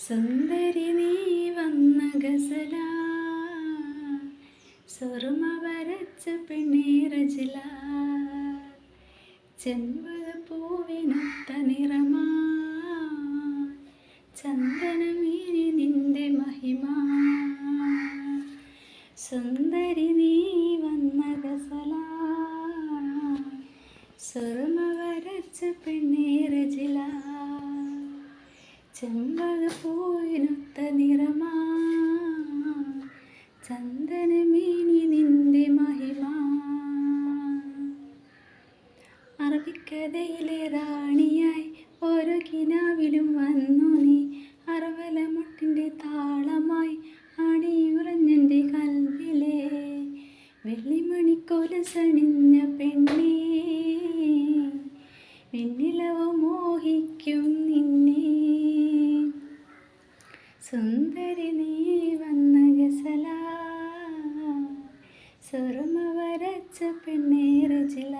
സുന്ദരി നീ വന്ന ഗസല, സുറുമ വരച്ച പെണ്ണീറജില, ചെമ്പകപ്പൂവിനൊത്ത നിറമാ, ചന്ദനമീനി നിന്റെ മഹിമ. സുന്ദരി നീ വന്ന ഗസല, സുറുമ വരച്ച പെണ്ണീറജില, ചെമ്പകപ്പൂവിനൊത്ത നിറമാ, ചന്ദനമേനി നിന്റെ മഹിമ. അറബിക്കഥയിലെ റാണിയായി ഓരോ കിനാവിലും വന്നു നീ, അറവലമുട്ടിൻ്റെ താളമായി ആടിയുറഞ്ഞെൻ്റെ കൽവിലെ വെള്ളിമണിക്കോലസണിഞ്ഞ പെണ്ണേ, വെണ്ണിലവ മോഹിക്കും നിന്നെ. സുന്ദരി നീ വന്ന ഗസല, സുറുമ വരച്ച പെണ്ണീറജില.